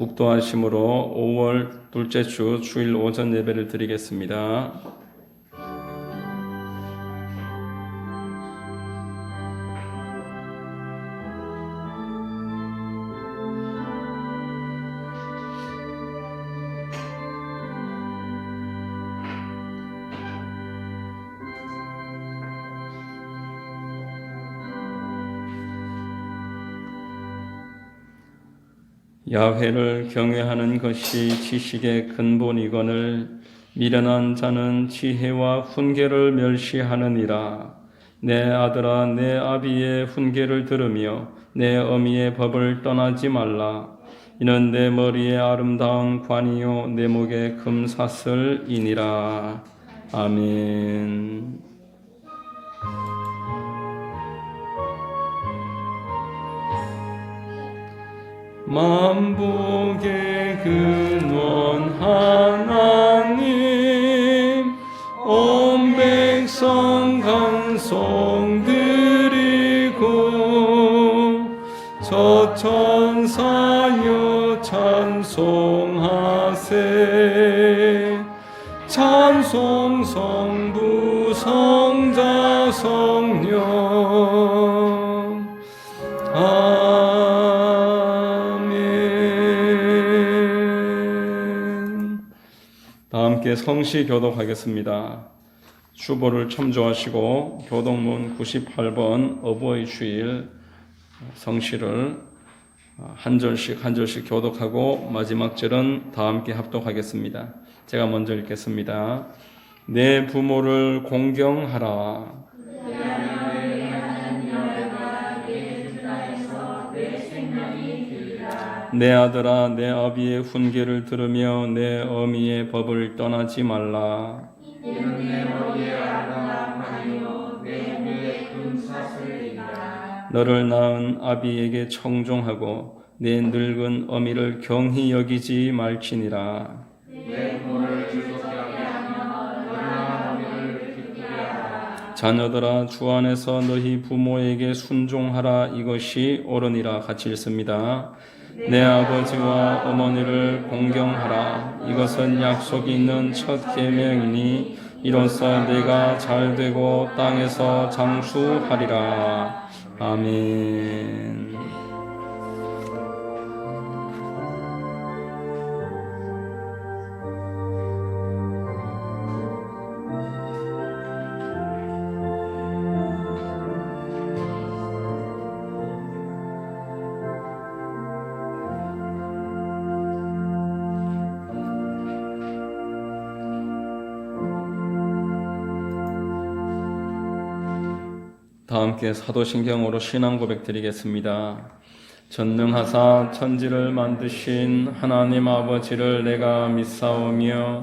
묵도하심으로 5월 둘째 주 주일 오전 예배를 드리겠습니다. 야훼를 경외하는 것이 지식의 근본이거늘 미련한 자는 지혜와 훈계를 멸시하느니라. 내 아들아, 내 아비의 훈계를 들으며 내 어미의 법을 떠나지 말라. 이는 내 머리에 아름다운 관이요 내 목에 금사슬이니라. 아멘. 만복의 근원 하나님, 온 백성 간송 드리고 저 천사여 찬송하세. 찬송 성부 성자 성령. 다 함께 성시 교독하겠습니다. 주보를 첨조하시고 교독문 98번 어버이 주일 성시를 한 절씩 교독하고 마지막 절은 다 함께 합독하겠습니다. 제가 먼저 읽겠습니다. 내 부모를 공경하라. 내 아들아, 내 아비의 훈계를 들으며 내 어미의 법을 떠나지 말라. 이는 내 머리에 아름다운 관이요 내 목에 금사슬이라. 너를 낳은 아비에게 청종하고 내 늙은 어미를 경히 여기지 말지니라. 내 부모를 즐겁게 하며 너나 어미를 기쁘게 하라. 자녀들아, 주 안에서 너희 부모에게 순종하라. 이것이 옳으니라. 같이 읽습니다. 내 아버지와 어머니를 공경하라. 이것은 약속이 있는 첫 계명이니 이로써 내가 잘되고 땅에서 장수하리라. 아멘. 다 함께 사도신경으로 신앙 고백 드리겠습니다. 전능하사 천지를 만드신 하나님 아버지를 내가 믿사오며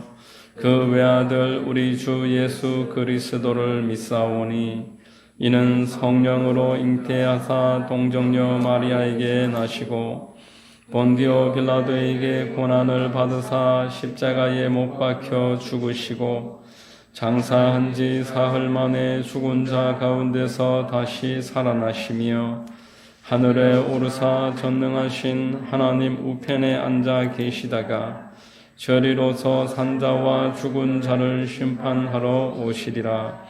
그 외아들 우리 주 예수 그리스도를 믿사오니 이는 성령으로 잉태하사 동정녀 마리아에게 나시고 본디오 빌라도에게 고난을 받으사 십자가에 못 박혀 죽으시고 장사한 지 사흘 만에 죽은 자 가운데서 다시 살아나시며 하늘에 오르사 전능하신 하나님 우편에 앉아 계시다가 저리로서 산자와 죽은 자를 심판하러 오시리라.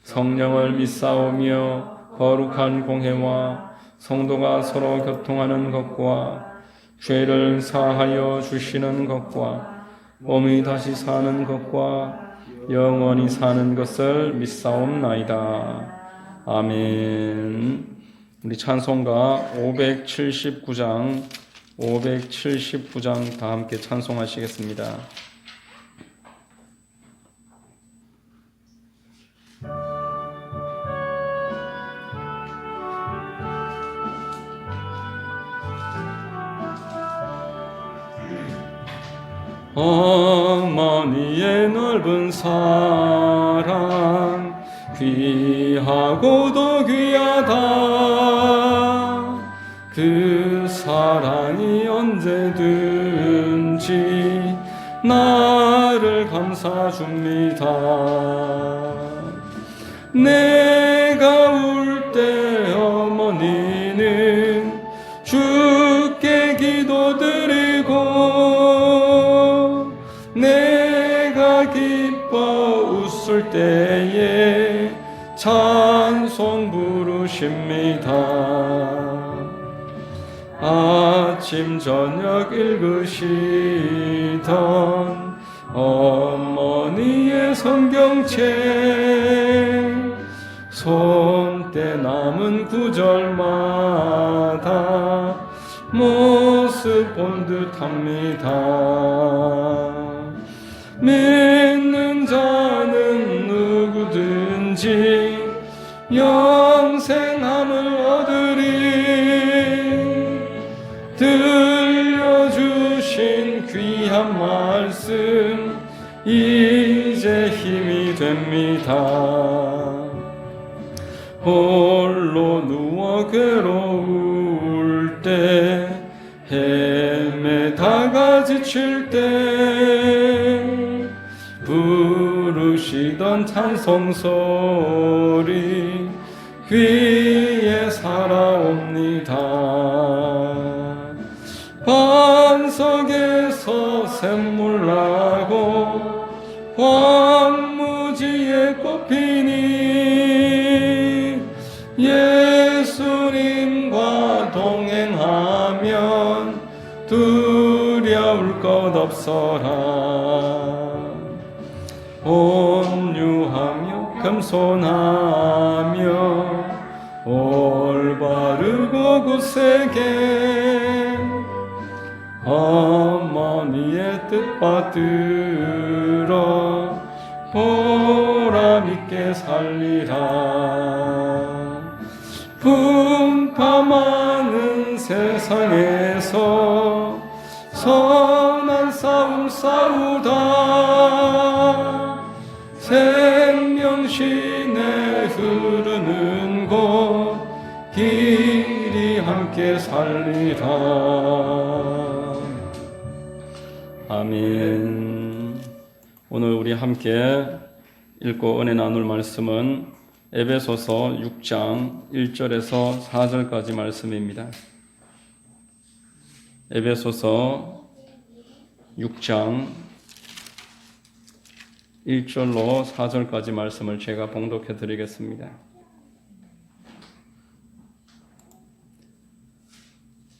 성령을 믿사오며 거룩한 공회와 성도가 서로 교통하는 것과 죄를 사하여 주시는 것과 몸이 다시 사는 것과 영원히 사는 것을 믿사옵나이다. 아멘. 우리 찬송가 579장 다 함께 찬송하시겠습니다. 어머니의 넓은 사랑 귀하고도 귀하다. 그 사랑이 언제든지 나를 감싸줍니다. 내가 울 때 어머니는 주께 기도드리고 때에 찬송 부르십니다. 아침 저녁 읽으시던 어머니의 성경책 손때 남은 구절마다 모습 본 듯합니다. 믿는 자는 누구든지 영생함을 얻으리. 들려주신 귀한 말씀 이제 힘이 됩니다. 홀로 누워 괴로울 때 헤매다가 지칠 때 부르시던 찬송소리 귀에 살아옵니다. 반석에서 샘물 나고 황무지에 꽃피니 예수님과 동행하면 두려울 것 없어라. 온유하며 겸손하며 올바르고 굳세게 어머니의 뜻 받들어 보람있게 살리라. 풍파많은 세상에서 선한 싸움 싸우다 생명신에 흐르는 곳 길이 함께 살리라. 아멘. 오늘 우리 함께 읽고 은혜 나눌 말씀은 에베소서 6장 1절에서 4절까지 말씀입니다. 에베소서 6장 1절로 4절까지 말씀을 제가 봉독해 드리겠습니다.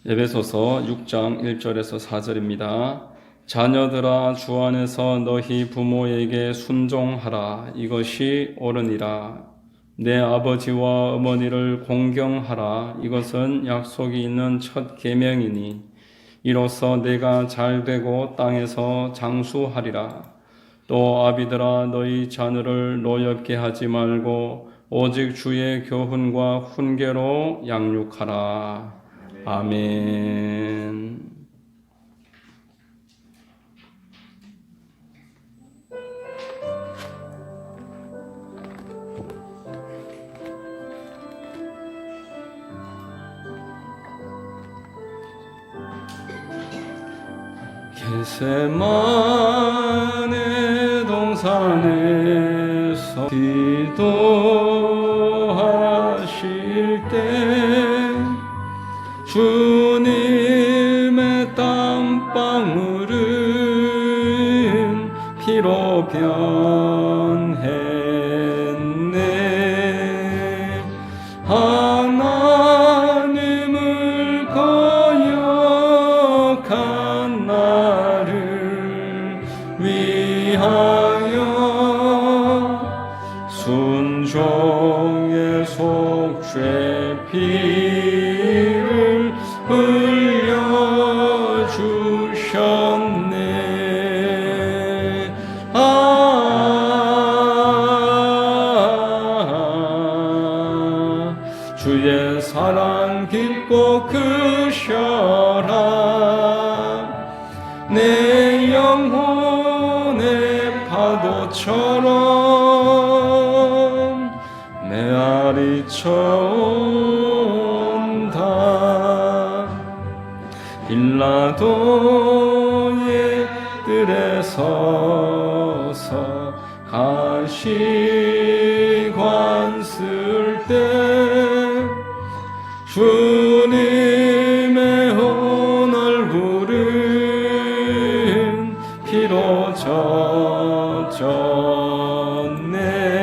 에베소서 6장 1절에서 4절입니다. 자녀들아 주 안에서 너희 부모에게 순종하라. 이것이 옳으니라. 내 아버지와 어머니를 공경하라. 이것은 약속이 있는 첫 계명이니 이로써 내가 잘되고 땅에서 장수하리라. 또 아비들아 너희 자녀를 노엽게 하지 말고 오직 주의 교훈과 훈계로 양육하라. 아멘. 겟세마네 동산에서 기도하실 때 주님의 땀방울은 피로 변했네. 하나님을 거역한 나를 위하여 순종의 속죄 피를 흘려주셨네. 주의 사랑 깊고 크셔라. 내 영혼의 파도처럼 메아리쳐온다. 빌라도의 뜰에 서서 가시관 쓸 때 주님의 온 얼굴은 피로 젖었네.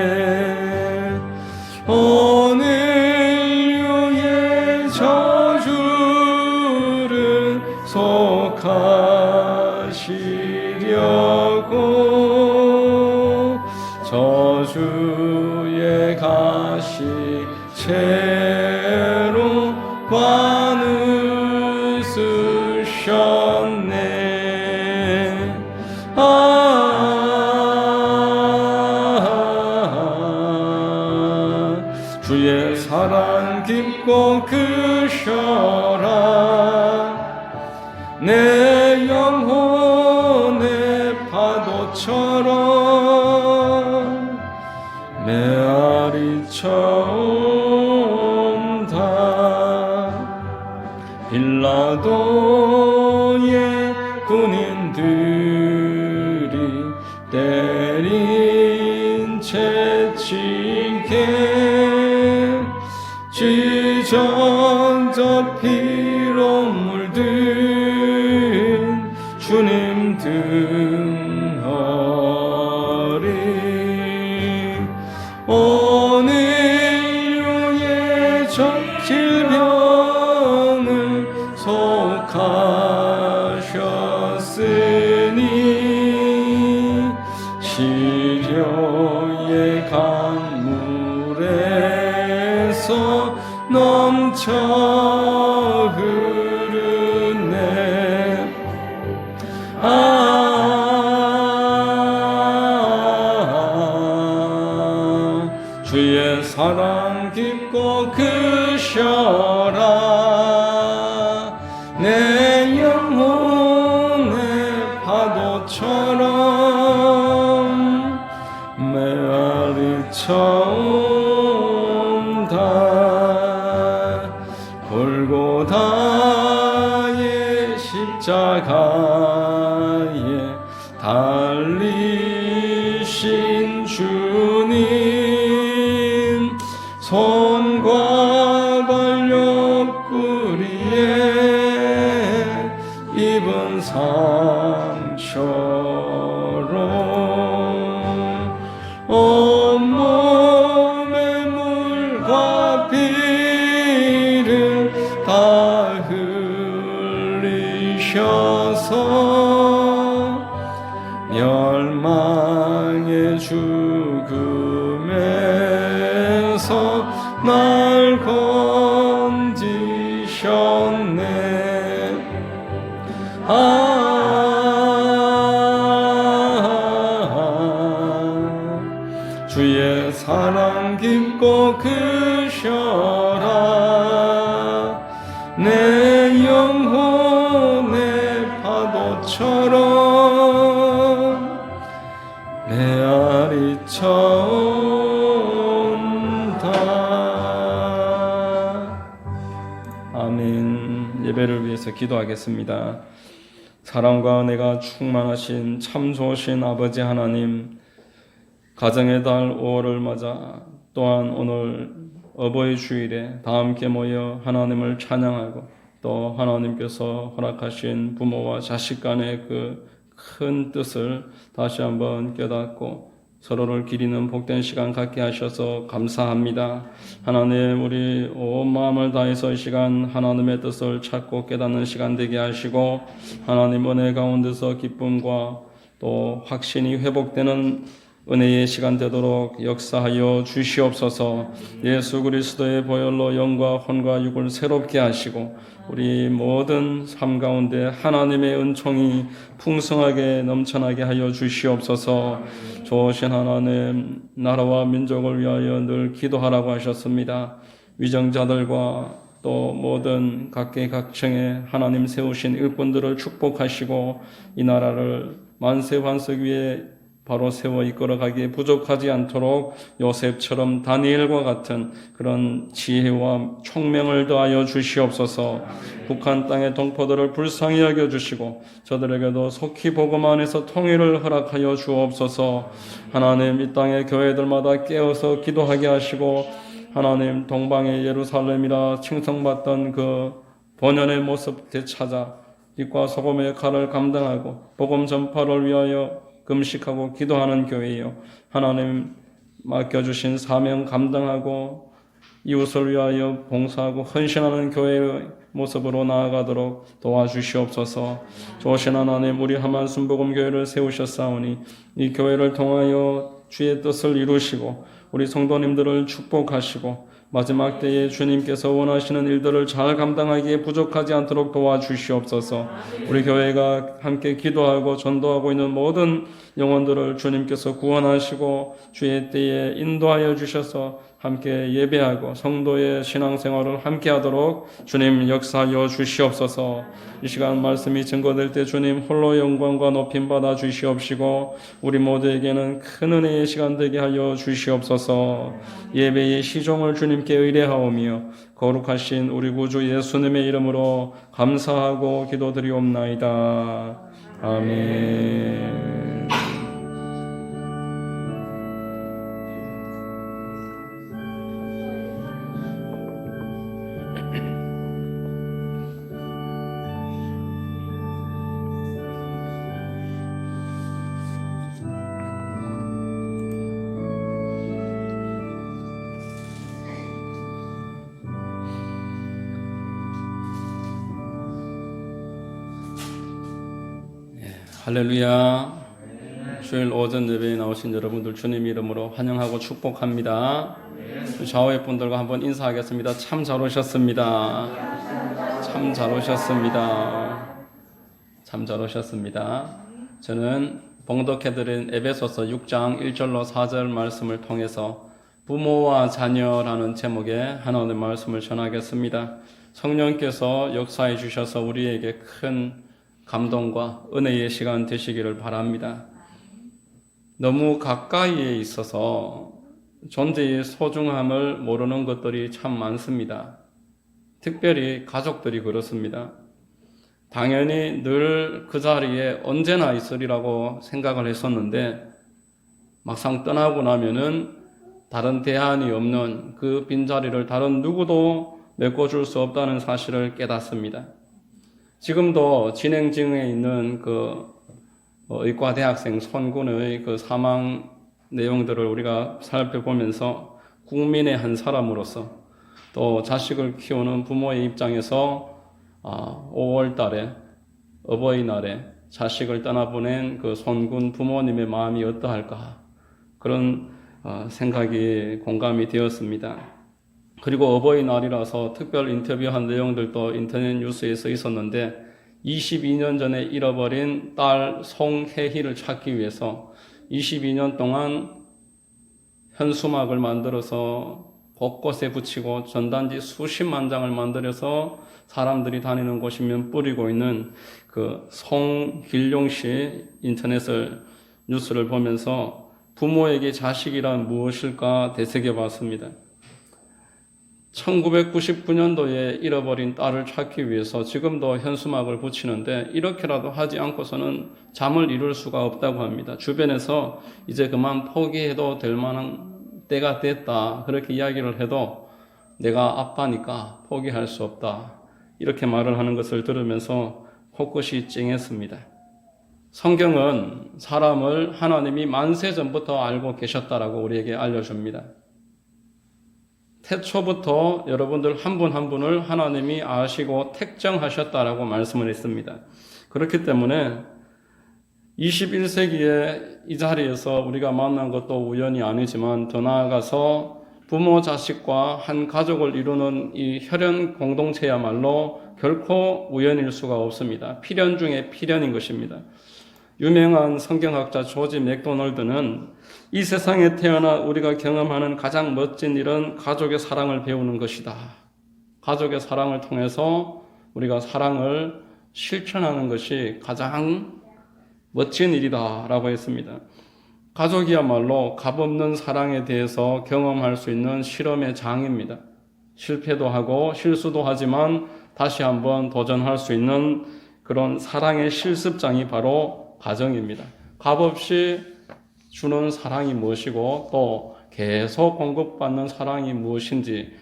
회복하시려고 저주의 가시 채로 관을 쓰셨네. 주의 사랑 깊고 크셔라. 내 영혼의 파도처럼 메아리쳐온다. 빌라도의 군인들이 때린 채찍에 찢어져 피로 물든 주님 등허리 오늘 유의 질병을 속하셨으니 시려의 강물에서 넘쳐 흐르네. 주의 사랑 깊고 크셔라. 내 영혼의 파도처럼 메아리쳐온다. 골고다의 십자가에 달리신 주님 손과 발 옆구리에 입은 상처로 온몸에 물과 피를 다 흘리셔서 멸망의 죽음에서 날 건지셨네. 주의 사랑 깊고 크셔라. 내 영혼의 파도처럼 메아리쳐온다. 아멘. 예배를 위해서 기도하겠습니다. 사랑과 은혜가 충만하신 참 좋으신 아버지 하나님, 가정의 달 5월을 맞아 또한 오늘 어버이 주일에 다 함께 모여 하나님을 찬양하고 또 하나님께서 허락하신 부모와 자식 간의 그 큰 뜻을 다시 한번 깨닫고 서로를 기리는 복된 시간 갖게 하셔서 감사합니다. 하나님, 우리 온 마음을 다해서 이 시간 하나님의 뜻을 찾고 깨닫는 시간 되게 하시고 하나님 은혜 가운데서 기쁨과 또 확신이 회복되는 은혜의 시간 되도록 역사하여 주시옵소서. 예수 그리스도의 보혈로 영과 혼과 육을 새롭게 하시고 우리 모든 삶 가운데 하나님의 은총이 풍성하게 넘쳐나게 하여 주시옵소서. 좋으신 하나님, 나라와 민족을 위하여 늘 기도하라고 하셨습니다. 위정자들과 또 모든 각계각층의 하나님 세우신 일꾼들을 축복하시고 이 나라를 만세 환석 위에 바로 세워 이끌어가기에 부족하지 않도록 요셉처럼 다니엘과 같은 그런 지혜와 총명을 더하여 주시옵소서. 북한 땅의 동포들을 불쌍히 여겨주시고 저들에게도 속히 복음 안에서 통일을 허락하여 주옵소서. 하나님, 이 땅의 교회들마다 깨어서 기도하게 하시고 하나님, 동방의 예루살렘이라 칭송받던 그 본연의 모습 되찾아 빛과 소금의 역할을 감당하고 복음 전파를 위하여 금식하고 기도하는 교회요, 하나님 맡겨주신 사명 감당하고 이웃을 위하여 봉사하고 헌신하는 교회의 모습으로 나아가도록 도와주시옵소서. 좋으신 하나님, 우리 하만 순복음 교회를 세우셨사오니 이 교회를 통하여 주의 뜻을 이루시고 우리 성도님들을 축복하시고 마지막 때에 주님께서 원하시는 일들을 잘 감당하기에 부족하지 않도록 도와주시옵소서. 우리 교회가 함께 기도하고 전도하고 있는 모든 영혼들을 주님께서 구원하시고 주의 때에 인도하여 주셔서 함께 예배하고 성도의 신앙생활을 함께 하도록 주님 역사하여 주시옵소서. 이 시간 말씀이 증거될 때 주님 홀로 영광과 높임 받아 주시옵시고 우리 모두에게는 큰 은혜의 시간 되게 하여 주시옵소서. 예배의 시종을 주님께 의뢰하오며 거룩하신 우리 구주 예수님의 이름으로 감사하고 기도드리옵나이다. 아멘. 할렐루야. 주일 오전 예배에 나오신 여러분들 주님 이름으로 환영하고 축복합니다. 좌우의 분들과 한번 인사하겠습니다. 참 잘 오셨습니다. 참 잘 오셨습니다. 참 잘 오셨습니다. 저는 봉독해드린 에베소서 6장 1절로 4절 말씀을 통해서 부모와 자녀라는 제목의 하나님의 말씀을 전하겠습니다. 성령께서 역사해 주셔서 우리에게 큰 감동과 은혜의 시간 되시기를 바랍니다. 너무 가까이에 있어서 존재의 소중함을 모르는 것들이 참 많습니다. 특별히 가족들이 그렇습니다. 당연히 늘 그 자리에 언제나 있으리라고 생각을 했었는데 막상 떠나고 나면은 다른 대안이 없는 그 빈자리를 다른 누구도 메꿔줄 수 없다는 사실을 깨닫습니다. 지금도 진행 중에 있는 그 의과대학생 손군의 그 사망 내용들을 우리가 살펴보면서 국민의 한 사람으로서 또 자식을 키우는 부모의 입장에서 5월 달에 어버이날에 자식을 떠나보낸 그 손군 부모님의 마음이 어떠할까 그런 생각이 공감이 되었습니다. 그리고 어버이날이라서 특별 인터뷰한 내용들도 인터넷 뉴스에 써 있었는데 22년 전에 잃어버린 딸 송혜희를 찾기 위해서 22년 동안 현수막을 만들어서 곳곳에 붙이고 전단지 수십만 장을 만들어서 사람들이 다니는 곳이면 뿌리고 있는 그 송길용 씨 인터넷을 뉴스를 보면서 부모에게 자식이란 무엇일까 되새겨 봤습니다. 1999년도에 잃어버린 딸을 찾기 위해서 지금도 현수막을 붙이는데 이렇게라도 하지 않고서는 잠을 이룰 수가 없다고 합니다. 주변에서 이제 그만 포기해도 될 만한 때가 됐다 그렇게 이야기를 해도 내가 아빠니까 포기할 수 없다 이렇게 말을 하는 것을 들으면서 코끝이 찡했습니다. 성경은 사람을 하나님이 만세 전부터 알고 계셨다라고 우리에게 알려줍니다. 태초부터 여러분들 한 분 한 분을 하나님이 아시고 택정하셨다라고 말씀을 했습니다. 그렇기 때문에 21세기에 이 자리에서 우리가 만난 것도 우연이 아니지만 더 나아가서 부모 자식과 한 가족을 이루는 이 혈연 공동체야말로 결코 우연일 수가 없습니다. 필연 중에 필연인 것입니다. 유명한 성경학자 조지 맥도널드는 이 세상에 태어나 우리가 경험하는 가장 멋진 일은 가족의 사랑을 배우는 것이다. 가족의 사랑을 통해서 우리가 사랑을 실천하는 것이 가장 멋진 일이다 라고 했습니다. 가족이야말로 값없는 사랑에 대해서 경험할 수 있는 실험의 장입니다. 실패도 하고 실수도 하지만 다시 한번 도전할 수 있는 그런 사랑의 실습장이 바로 가정입니다. 값없이 주는 사랑이 무엇이고 또 계속 공급받는 사랑이 무엇인지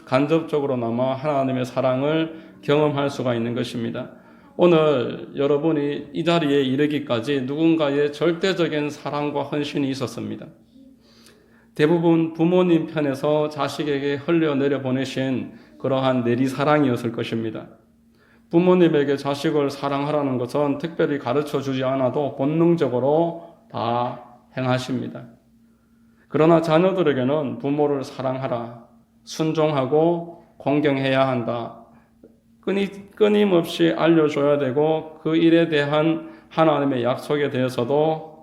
간접적으로나마 하나님의 사랑을 경험할 수가 있는 것입니다. 오늘 여러분이 이 자리에 이르기까지 누군가의 절대적인 사랑과 헌신이 있었습니다. 대부분 부모님 편에서 자식에게 흘려내려 보내신 그러한 내리사랑이었을 것입니다. 부모님에게 자식을 사랑하라는 것은 특별히 가르쳐 주지 않아도 본능적으로 다 행하십니다. 그러나 자녀들에게는 부모를 사랑하라, 순종하고 공경해야 한다, 끊임없이 알려줘야 되고 그 일에 대한 하나님의 약속에 대해서도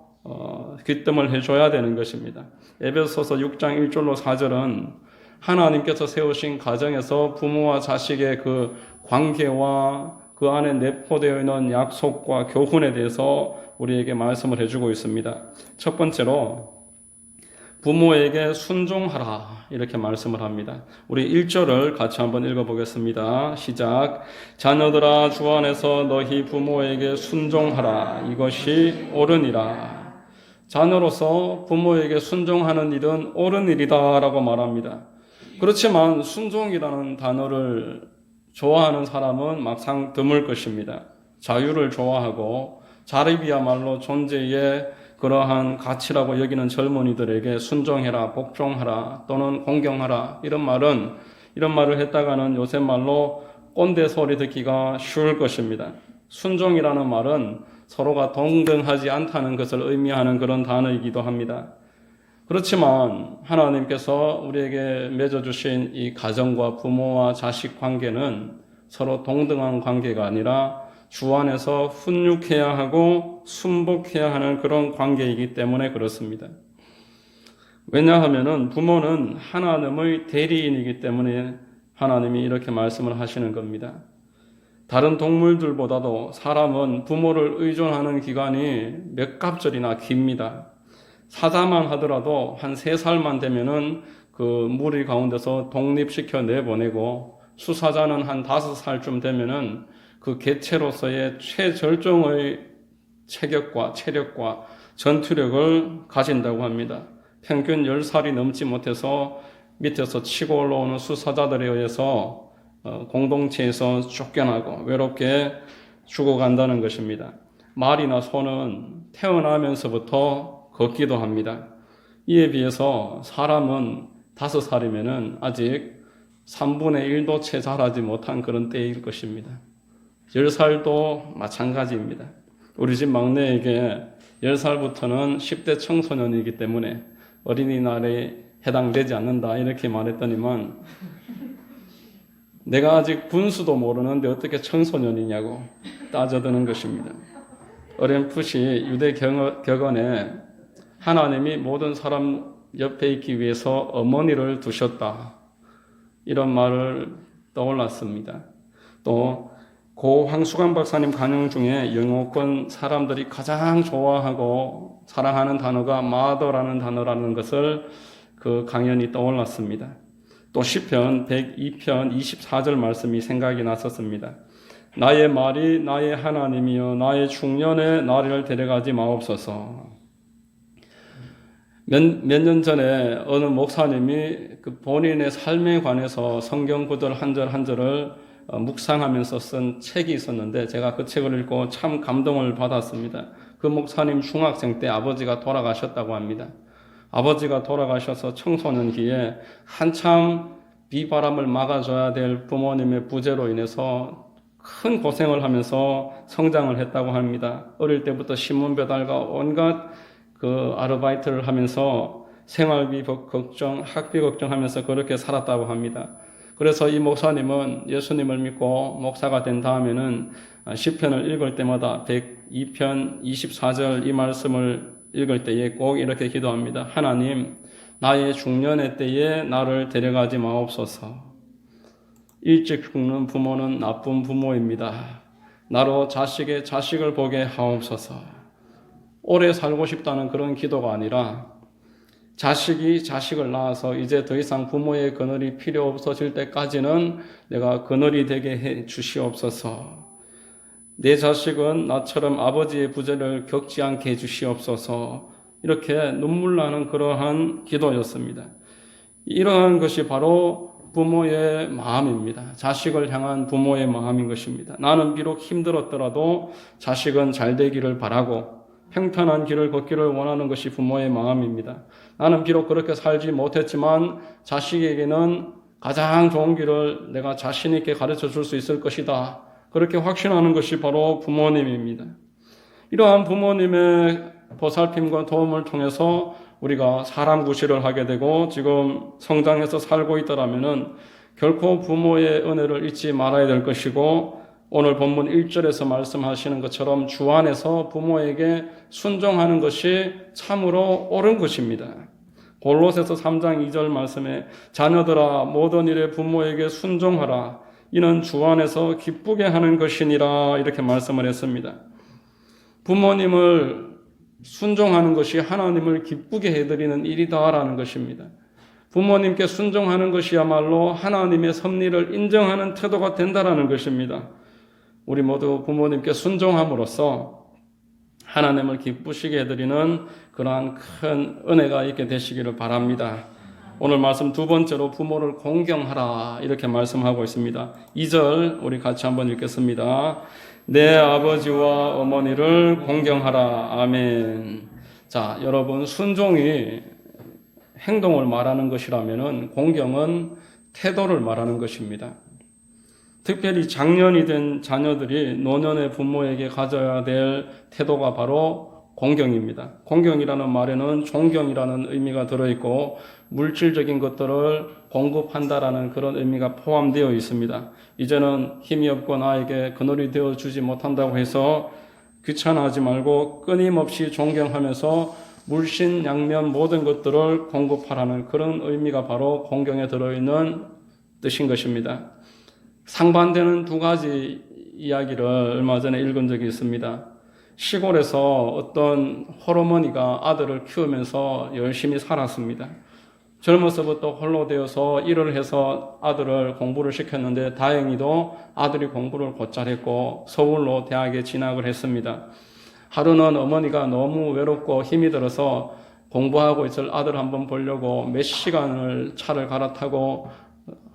귀뜸을 해줘야 되는 것입니다. 에베소서 6장 1절로 4절은 하나님께서 세우신 가정에서 부모와 자식의 그 관계와 그 안에 내포되어 있는 약속과 교훈에 대해서 우리에게 말씀을 해주고 있습니다. 첫 번째로 부모에게 순종하라 이렇게 말씀을 합니다. 우리 1절을 같이 한번 읽어보겠습니다. 시작. 자녀들아 주 안에서 너희 부모에게 순종하라. 이것이 옳으니라. 자녀로서 부모에게 순종하는 일은 옳은 일이다 라고 말합니다. 그렇지만 순종이라는 단어를 좋아하는 사람은 막상 드물 것입니다. 자유를 좋아하고 자립이야말로 존재의 그러한 가치라고 여기는 젊은이들에게 순종해라, 복종하라, 또는 공경하라 이런 말을 했다가는 요새 말로 꼰대 소리 듣기가 쉬울 것입니다. 순종이라는 말은 서로가 동등하지 않다는 것을 의미하는 그런 단어이기도 합니다. 그렇지만 하나님께서 우리에게 맺어주신 이 가정과 부모와 자식 관계는 서로 동등한 관계가 아니라 주 안에서 훈육해야 하고 순복해야 하는 그런 관계이기 때문에 그렇습니다. 왜냐하면 부모는 하나님의 대리인이기 때문에 하나님이 이렇게 말씀을 하시는 겁니다. 다른 동물들보다도 사람은 부모를 의존하는 기간이 몇 갑절이나 깁니다. 사자만 하더라도 한 3살만 되면은 그 무리 가운데서 독립시켜 내보내고 수사자는 한 5살쯤 되면은 그 개체로서의 최절정의 체격과 체력과 전투력을 가진다고 합니다. 평균 10살이 넘지 못해서 밑에서 치고 올라오는 수사자들에 의해서 공동체에서 쫓겨나고 외롭게 죽어간다는 것입니다. 말이나 소는 태어나면서부터 걷기도 합니다. 이에 비해서 사람은 5살이면은 아직 3분의 1도 채 자라지 못한 그런 때일 것입니다. 10살도 마찬가지입니다. 우리 집 막내에게 10살부터는 10대 청소년이기 때문에 어린이날에 해당되지 않는다 이렇게 말했더니만 내가 아직 분수도 모르는데 어떻게 청소년이냐고 따져드는 것입니다. 어렴풋이 유대 격언에 하나님이 모든 사람 옆에 있기 위해서 어머니를 두셨다 이런 말을 떠올랐습니다. 또 고 황수관 박사님 강연 중에 영어권 사람들이 가장 좋아하고 사랑하는 단어가 mother라는 단어라는 것을 그 강연이 떠올랐습니다. 또 시편 102편 24절 말씀이 생각이 났었습니다. 나의 말이 나의 하나님이여 나의 중년에 나를 데려가지 마옵소서. 몇 년 전에 어느 목사님이 그 본인의 삶에 관해서 성경 구절 한 절 한 절을 묵상하면서 쓴 책이 있었는데 제가 그 책을 읽고 참 감동을 받았습니다. 그 목사님 중학생 때 아버지가 돌아가셨다고 합니다. 아버지가 돌아가셔서 청소년기에 한참 비바람을 막아줘야 될 부모님의 부재로 인해서 큰 고생을 하면서 성장을 했다고 합니다. 어릴 때부터 신문 배달과 온갖 그 아르바이트를 하면서 생활비 걱정, 학비 걱정하면서 그렇게 살았다고 합니다. 그래서 이 목사님은 예수님을 믿고 목사가 된 다음에는 시편을 읽을 때마다 102편 24절 이 말씀을 읽을 때에 꼭 이렇게 기도합니다. 하나님, 나의 중년의 때에 나를 데려가지 마옵소서. 일찍 죽는 부모는 나쁜 부모입니다. 나로 자식의 자식을 보게 하옵소서. 오래 살고 싶다는 그런 기도가 아니라 자식이 자식을 낳아서 이제 더 이상 부모의 그늘이 필요 없어질 때까지는 내가 그늘이 되게 해 주시옵소서. 내 자식은 나처럼 아버지의 부재를 겪지 않게 해 주시옵소서. 이렇게 눈물 나는 그러한 기도였습니다. 이러한 것이 바로 부모의 마음입니다. 자식을 향한 부모의 마음인 것입니다. 나는 비록 힘들었더라도 자식은 잘 되기를 바라고 평탄한 길을 걷기를 원하는 것이 부모의 마음입니다. 나는 비록 그렇게 살지 못했지만 자식에게는 가장 좋은 길을 내가 자신 있게 가르쳐 줄 수 있을 것이다. 그렇게 확신하는 것이 바로 부모님입니다. 이러한 부모님의 보살핌과 도움을 통해서 우리가 사람 구실을 하게 되고 지금 성장해서 살고 있더라면은 결코 부모의 은혜를 잊지 말아야 될 것이고, 오늘 본문 1절에서 말씀하시는 것처럼 주 안에서 부모에게 순종하는 것이 참으로 옳은 것입니다. 골로새서 3장 2절 말씀에 자녀들아 모든 일에 부모에게 순종하라. 이는 주 안에서 기쁘게 하는 것이니라. 이렇게 말씀을 했습니다. 부모님을 순종하는 것이 하나님을 기쁘게 해드리는 일이다라는 것입니다. 부모님께 순종하는 것이야말로 하나님의 섭리를 인정하는 태도가 된다라는 것입니다. 우리 모두 부모님께 순종함으로써 하나님을 기쁘시게 해드리는 그러한 큰 은혜가 있게 되시기를 바랍니다. 오늘 말씀 두 번째로 부모를 공경하라 이렇게 말씀하고 있습니다. 2절 우리 같이 한번 읽겠습니다. 내 아버지와 어머니를 공경하라. 아멘. 자, 여러분, 순종이 행동을 말하는 것이라면은 공경은 태도를 말하는 것입니다. 특별히 장년이 된 자녀들이 노년의 부모에게 가져야 될 태도가 바로 공경입니다. 공경이라는 말에는 존경이라는 의미가 들어있고 물질적인 것들을 공급한다라는 그런 의미가 포함되어 있습니다. 이제는 힘이 없고 나에게 그늘이 되어주지 못한다고 해서 귀찮아하지 말고 끊임없이 존경하면서 물신양면 모든 것들을 공급하라는 그런 의미가 바로 공경에 들어있는 뜻인 것입니다. 상반되는 두 가지 이야기를 얼마 전에 읽은 적이 있습니다. 시골에서 어떤 홀어머니가 아들을 키우면서 열심히 살았습니다. 젊어서부터 홀로 되어서 일을 해서 아들을 공부를 시켰는데 다행히도 아들이 공부를 곧잘 했고 서울로 대학에 진학을 했습니다. 하루는 어머니가 너무 외롭고 힘이 들어서 공부하고 있을 아들 한번 보려고 몇 시간을 차를 갈아타고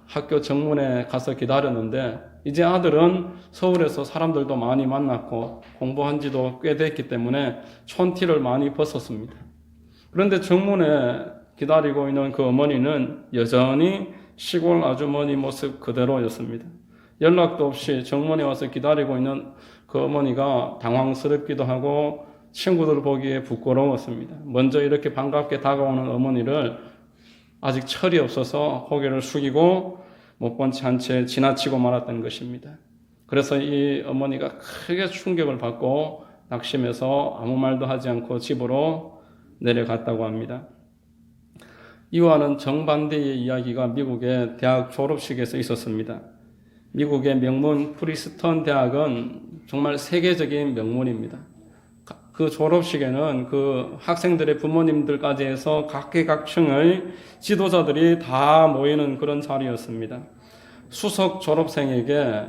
학교 정문에 가서 기다렸는데 이제 아들은 서울에서 사람들도 많이 만났고 공부한 지도 꽤 됐기 때문에 촌티를 많이 벗었습니다. 그런데 정문에 기다리고 있는 그 어머니는 여전히 시골 아주머니 모습 그대로였습니다. 연락도 없이 정문에 와서 기다리고 있는 그 어머니가 당황스럽기도 하고 친구들 보기에 부끄러웠습니다. 먼저 이렇게 반갑게 다가오는 어머니를 아직 철이 없어서 고개를 숙이고 못 본 채 한 채 지나치고 말았던 것입니다. 그래서 이 어머니가 크게 충격을 받고 낙심해서 아무 말도 하지 않고 집으로 내려갔다고 합니다. 이와는 정반대의 이야기가 미국의 대학 졸업식에서 있었습니다. 미국의 명문 프리스턴 대학은 정말 세계적인 명문입니다. 그 졸업식에는 그 학생들의 부모님들까지 해서 각계각층의 지도자들이 다 모이는 그런 자리였습니다. 수석 졸업생에게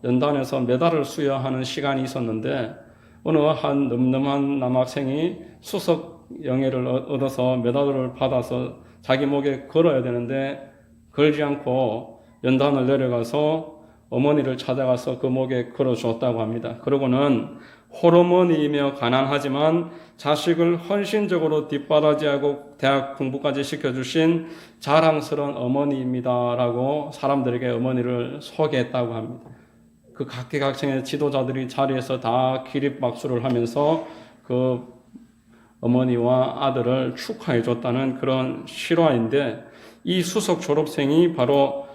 연단에서 메달을 수여하는 시간이 있었는데 어느 한 늠름한 남학생이 수석 영예를 얻어서 메달을 받아서 자기 목에 걸어야 되는데 걸지 않고 연단을 내려가서 어머니를 찾아가서 그 목에 걸어주었다고 합니다. 그러고는 홀어머니이며 가난하지만 자식을 헌신적으로 뒷바라지하고 대학 공부까지 시켜주신 자랑스러운 어머니입니다라고 사람들에게 어머니를 소개했다고 합니다. 그 각계각층의 지도자들이 자리에서 다 기립박수를 하면서 그 어머니와 아들을 축하해 줬다는 그런 실화인데, 이 수석 졸업생이 바로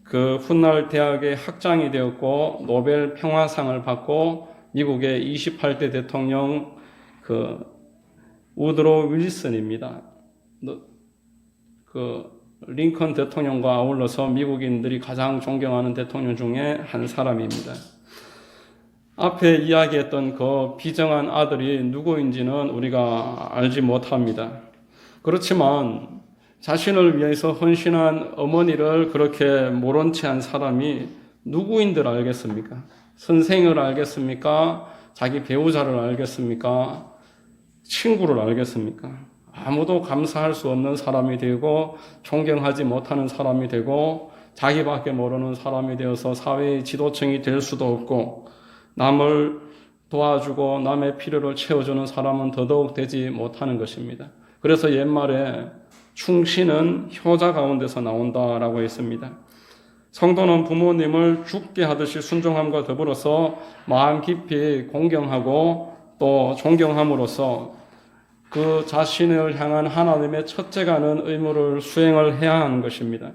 그 훗날 대학의 학장이 되었고 노벨 평화상을 받고 미국의 28대 대통령 그 우드로 윌슨입니다. 그 링컨 대통령과 아울러서 미국인들이 가장 존경하는 대통령 중에 한 사람입니다. 앞에 이야기했던 그 비정한 아들이 누구인지는 우리가 알지 못합니다. 그렇지만 자신을 위해서 헌신한 어머니를 그렇게 모른 채 한 사람이 누구인들 알겠습니까? 선생을 알겠습니까? 자기 배우자를 알겠습니까? 친구를 알겠습니까? 아무도 감사할 수 없는 사람이 되고 존경하지 못하는 사람이 되고 자기밖에 모르는 사람이 되어서 사회의 지도층이 될 수도 없고 남을 도와주고 남의 필요를 채워주는 사람은 더더욱 되지 못하는 것입니다. 그래서 옛말에 충신은 효자 가운데서 나온다라고 했습니다. 성도는 부모님을 죽게 하듯이 순종함과 더불어서 마음 깊이 공경하고 또 존경함으로써 그 자신을 향한 하나님의 첫째가는 의무를 수행을 해야 하는 것입니다.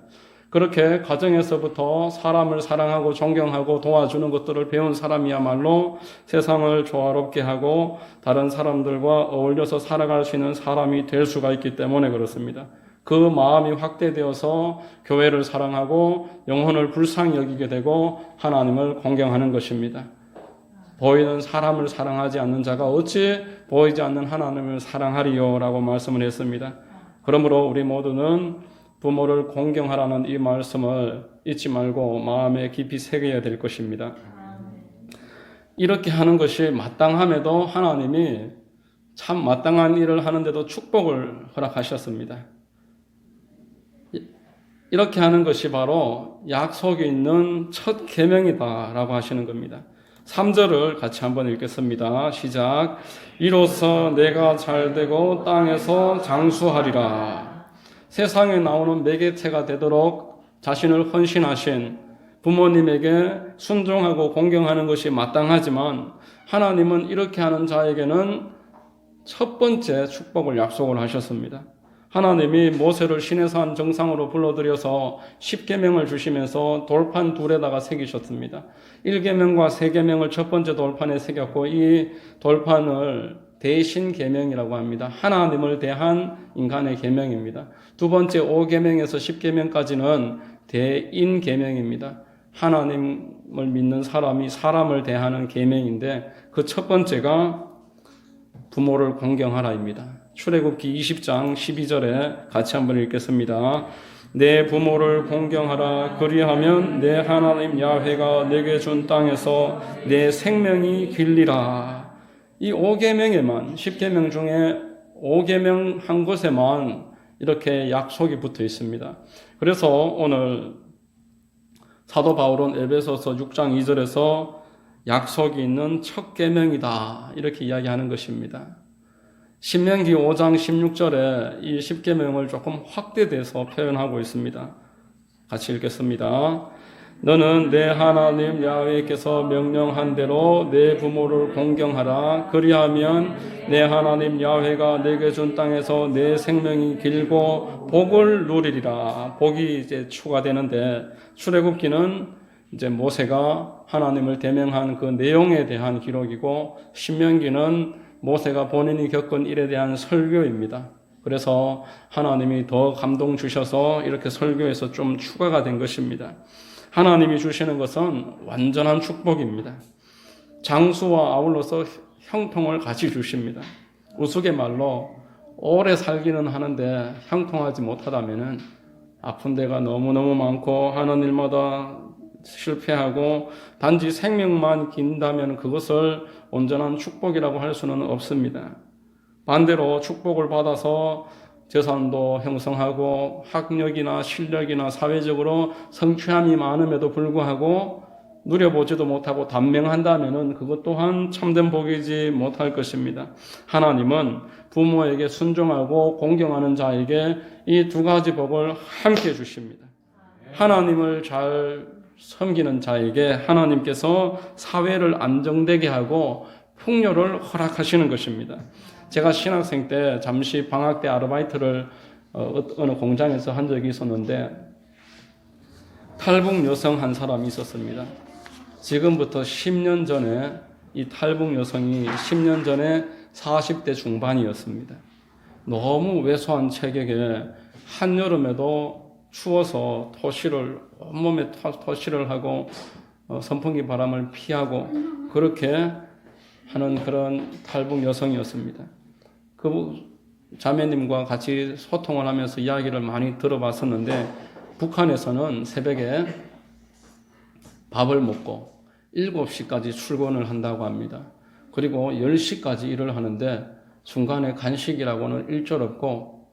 그렇게 가정에서부터 사람을 사랑하고 존경하고 도와주는 것들을 배운 사람이야말로 세상을 조화롭게 하고 다른 사람들과 어울려서 살아갈 수 있는 사람이 될 수가 있기 때문에 그렇습니다. 그 마음이 확대되어서 교회를 사랑하고 영혼을 불쌍히 여기게 되고 하나님을 공경하는 것입니다. 보이는 사람을 사랑하지 않는 자가 어찌 보이지 않는 하나님을 사랑하리요 라고 말씀을 했습니다. 그러므로 우리 모두는 부모를 공경하라는 이 말씀을 잊지 말고 마음에 깊이 새겨야 될 것입니다. 이렇게 하는 것이 마땅함에도 하나님이 참 마땅한 일을 하는데도 축복을 허락하셨습니다. 이렇게 하는 것이 바로 약속이 있는 첫 계명이다라고 하시는 겁니다. 3절을 같이 한번 읽겠습니다. 시작. 이로써 내가 잘되고 땅에서 장수하리라. 세상에 나오는 매개체가 되도록 자신을 헌신하신 부모님에게 순종하고 공경하는 것이 마땅하지만 하나님은 이렇게 하는 자에게는 첫 번째 축복을 약속을 하셨습니다. 하나님이 모세를 시내산 정상으로 불러들여서 10계명을 주시면서 돌판 둘에다가 새기셨습니다. 1계명과 3계명을 첫 번째 돌판에 새겼고 이 돌판을 대신 계명이라고 합니다. 하나님을 대한 인간의 계명입니다. 두 번째 5계명에서 10계명까지는 대인 계명입니다. 하나님을 믿는 사람이 사람을 대하는 계명인데 그 첫 번째가 부모를 공경하라입니다. 출애굽기 20장 12절에 같이 한번 읽겠습니다. 내 부모를 공경하라. 그리하면 내 하나님 야훼가 내게 준 땅에서 내 생명이 길리라. 이 5계명에만 10계명 중에 5계명 한 곳에만 이렇게 약속이 붙어 있습니다. 그래서 오늘 사도 바울은 에베소서 6장 2절에서 약속이 있는 첫 계명이다 이렇게 이야기하는 것입니다. 신명기 5장 16절에 이 10계명을 조금 확대돼서 표현하고 있습니다. 같이 읽겠습니다. 너는 내 하나님 야훼께서 명령한 대로 내 부모를 공경하라. 그리하면 내 하나님 야훼가 내게 준 땅에서 내 생명이 길고 복을 누리리라. 복이 이제 추가되는데 출애굽기는 이제 모세가 하나님을 대명한 그 내용에 대한 기록이고 신명기는 모세가 본인이 겪은 일에 대한 설교입니다. 그래서 하나님이 더 감동 주셔서 이렇게 설교에서 좀 추가가 된 것입니다. 하나님이 주시는 것은 완전한 축복입니다. 장수와 아울러서 형통을 같이 주십니다. 우스갯말로 오래 살기는 하는데 형통하지 못하다면 아픈 데가 너무너무 많고 하는 일마다 실패하고 단지 생명만 긴다면 그것을 온전한 축복이라고 할 수는 없습니다. 반대로 축복을 받아서 재산도 형성하고 학력이나 실력이나 사회적으로 성취함이 많음에도 불구하고 누려보지도 못하고 단명한다면 그것 또한 참된 복이지 못할 것입니다. 하나님은 부모에게 순종하고 공경하는 자에게 이 두 가지 복을 함께 주십니다. 하나님을 잘 섬기는 자에게 하나님께서 사회를 안정되게 하고 풍요를 허락하시는 것입니다. 제가 신학생 때 잠시 방학 때 아르바이트를 어느 공장에서 한 적이 있었는데 탈북 여성 한 사람이 있었습니다. 지금부터 10년 전에 이 탈북 여성이 10년 전에 40대 중반이었습니다. 너무 왜소한 체격에 한여름에도 추워서 온몸에 토시를 하고 선풍기 바람을 피하고 그렇게 하는 그런 탈북 여성이었습니다. 그 자매님과 같이 소통을 하면서 이야기를 많이 들어봤었는데 북한에서는 새벽에 밥을 먹고 7시까지 출근을 한다고 합니다. 그리고 10시까지 일을 하는데 중간에 간식이라고는 일절 없고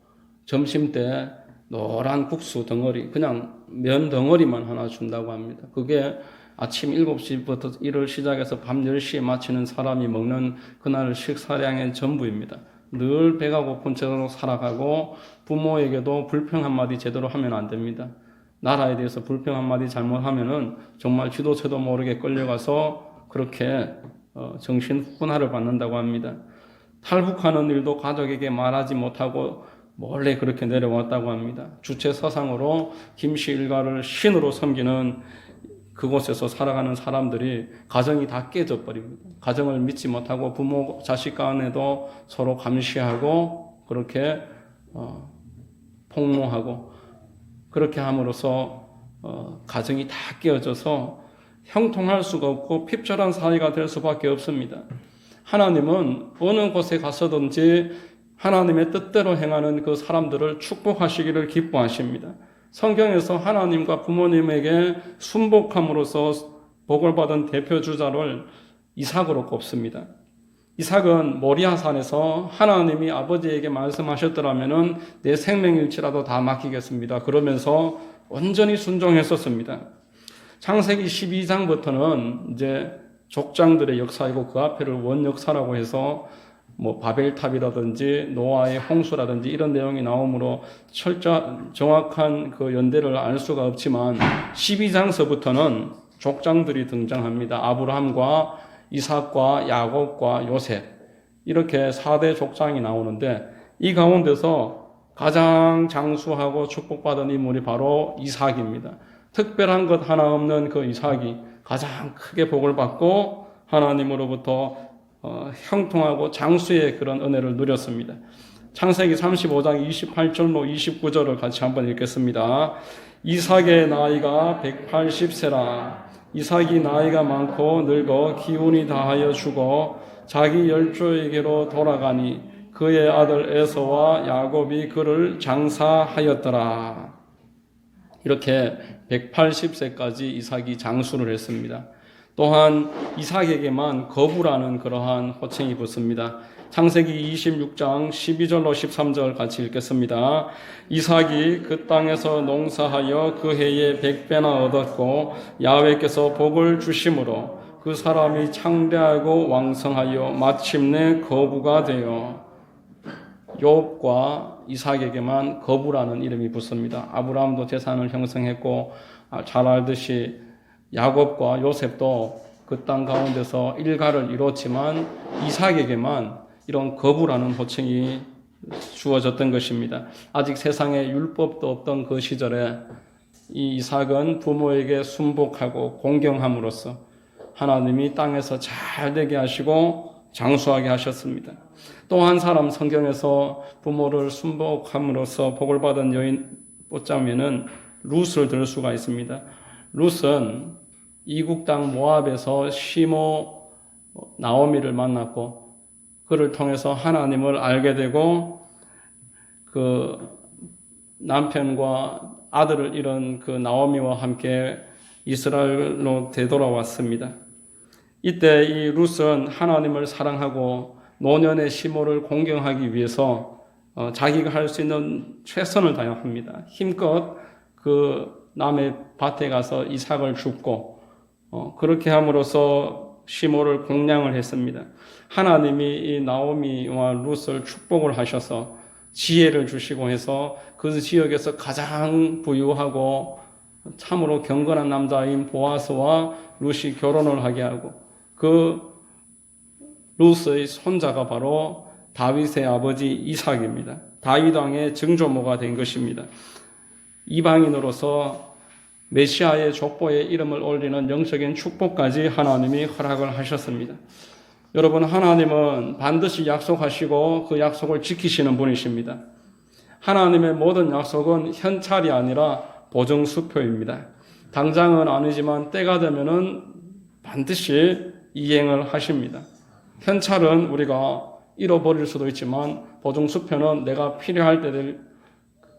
점심때 노란 국수 덩어리, 그냥 면 덩어리만 하나 준다고 합니다. 그게 아침 7시부터 일을 시작해서 밤 10시에 마치는 사람이 먹는 그날 식사량의 전부입니다. 늘 배가 고픈 채로 살아가고 부모에게도 불평 한마디 제대로 하면 안 됩니다. 나라에 대해서 불평 한마디 잘못하면은 정말 지도체도 모르게 끌려가서 그렇게 정신 훈화를 받는다고 합니다. 탈북하는 일도 가족에게 말하지 못하고 몰래 그렇게 내려왔다고 합니다. 주체 사상으로 김씨 일가를 신으로 섬기는 그곳에서 살아가는 사람들이 가정이 다 깨져 버립니다. 가정을 믿지 못하고 부모 자식 간에도 서로 감시하고 그렇게 폭로하고 그렇게 함으로써 가정이 다 깨어져서 형통할 수가 없고 핍절한 사회가 될 수밖에 없습니다. 하나님은 어느 곳에 가서든지 하나님의 뜻대로 행하는 그 사람들을 축복하시기를 기뻐하십니다. 성경에서 하나님과 부모님에게 순복함으로써 복을 받은 대표 주자를 이삭으로 꼽습니다. 이삭은 모리아산에서 하나님이 아버지에게 말씀하셨더라면은 내 생명일지라도 다 맡기겠습니다. 그러면서 온전히 순종했었습니다. 창세기 12장부터는 이제 족장들의 역사이고 그 앞에를 원역사라고 해서 바벨탑이라든지 노아의 홍수라든지 이런 내용이 나오므로 정확한 그 연대를 알 수가 없지만 12장서부터는 족장들이 등장합니다. 아브라함과 이삭과 야곱과 요셉 이렇게 4대 족장이 나오는데 이 가운데서 가장 장수하고 축복받은 인물이 바로 이삭입니다. 특별한 것 하나 없는 그 이삭이 가장 크게 복을 받고 하나님으로부터 형통하고 장수의 그런 은혜를 누렸습니다. 창세기 35장 28절로 29절을 같이 한번 읽겠습니다. 이삭의 나이가 180세라. 이삭이 나이가 많고 늙어 기운이 다하여 죽어 자기 열조에게로 돌아가니 그의 아들 에서와 야곱이 그를 장사하였더라. 이렇게 180세까지 이삭이 장수를 했습니다. 또한 이삭에게만 거부라는 그러한 호칭이 붙습니다. 창세기 26장 12절로 13절 같이 읽겠습니다. 이삭이 그 땅에서 농사하여 그 해에 100배나 얻었고 야훼께서 복을 주심으로 그 사람이 창대하고 왕성하여 마침내 거부가 되어 욥과 이삭에게만 거부라는 이름이 붙습니다. 아브라함도 재산을 형성했고 잘 알듯이 야곱과 요셉도 그 땅 가운데서 일가를 이뤘지만 이삭에게만 이런 거부라는 호칭이 주어졌던 것입니다. 아직 세상에 율법도 없던 그 시절에 이 이삭은 부모에게 순복하고 공경함으로써 하나님이 땅에서 잘 되게 하시고 장수하게 하셨습니다. 또 한 사람 성경에서 부모를 순복함으로써 복을 받은 여인 뽑자면은 룻을 들 수가 있습니다. 룻은 이국 땅 모압에서 시모 나오미를 만났고 그를 통해서 하나님을 알게 되고 그 남편과 아들을 잃은 그 나오미와 함께 이스라엘로 되돌아왔습니다. 이때 이 룻은 하나님을 사랑하고 노년의 시모를 공경하기 위해서 자기가 할 수 있는 최선을 다합니다. 힘껏 그 남의 밭에 가서 이삭을 줍고 그렇게 함으로써 시모를 공양을 했습니다. 하나님이 이 나오미와 룻을 축복을 하셔서 지혜를 주시고 해서 그 지역에서 가장 부유하고 참으로 경건한 남자인 보아스와 룻이 결혼을 하게 하고 그 룻의 손자가 바로 다윗의 아버지 이삭입니다. 다윗 왕의 증조모가 된 것입니다. 이방인으로서 메시아의 족보에 이름을 올리는 영적인 축복까지 하나님이 허락을 하셨습니다. 여러분, 하나님은 반드시 약속하시고 그 약속을 지키시는 분이십니다. 하나님의 모든 약속은 현찰이 아니라 보증수표입니다. 당장은 아니지만 때가 되면은 반드시 이행을 하십니다. 현찰은 우리가 잃어버릴 수도 있지만 보증수표는 내가 필요할 때를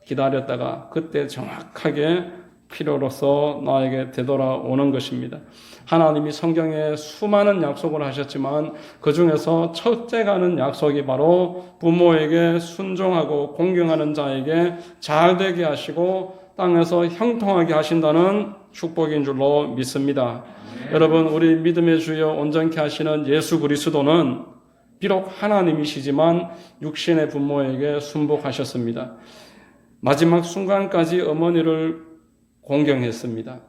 기다렸다가 그때 정확하게 필요로서 나에게 되돌아오는 것입니다. 하나님이 성경에 수많은 약속을 하셨지만 그 중에서 첫째 가는 약속이 바로 부모에게 순종하고 공경하는 자에게 잘 되게 하시고 땅에서 형통하게 하신다는 축복인 줄로 믿습니다. 여러분, 우리 믿음의 주여 온전케 하시는 예수 그리스도는 비록 하나님이시지만 육신의 부모에게 순복하셨습니다. 마지막 순간까지 어머니를 공경했습니다.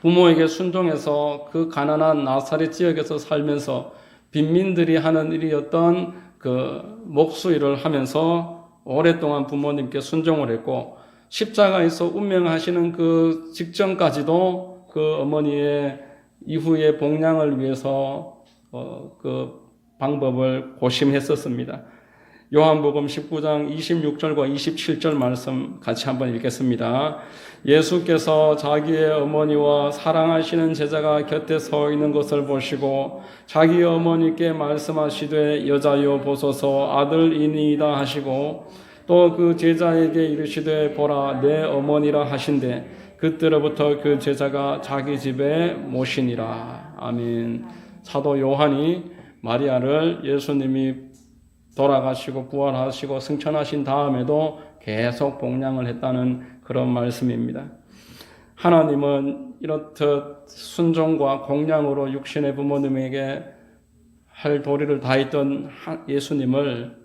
부모에게 순종해서 그 가난한 나사렛 지역에서 살면서 빈민들이 하는 일이었던 그 목수일을 하면서 오랫동안 부모님께 순종을 했고, 십자가에서 운명하시는 그 직전까지도 그 어머니의 이후의 복량을 위해서 그 방법을 고심했었습니다. 요한복음 19장 26절과 27절 말씀 같이 한번 읽겠습니다. 예수께서 자기의 어머니와 사랑하시는 제자가 곁에 서 있는 것을 보시고 자기 어머니께 말씀하시되 여자여 보소서 아들이니이다 하시고 또 그 제자에게 이르시되 보라 내 어머니라 하신대 그때로부터 그 제자가 자기 집에 모시니라. 아멘. 사도 요한이 마리아를 예수님이 돌아가시고 부활하시고 승천하신 다음에도 계속 복량을 했다는 그런 말씀입니다. 하나님은 이렇듯 순종과 공량으로 육신의 부모님에게 할 도리를 다했던 예수님을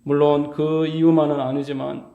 물론 그 이유만은 아니지만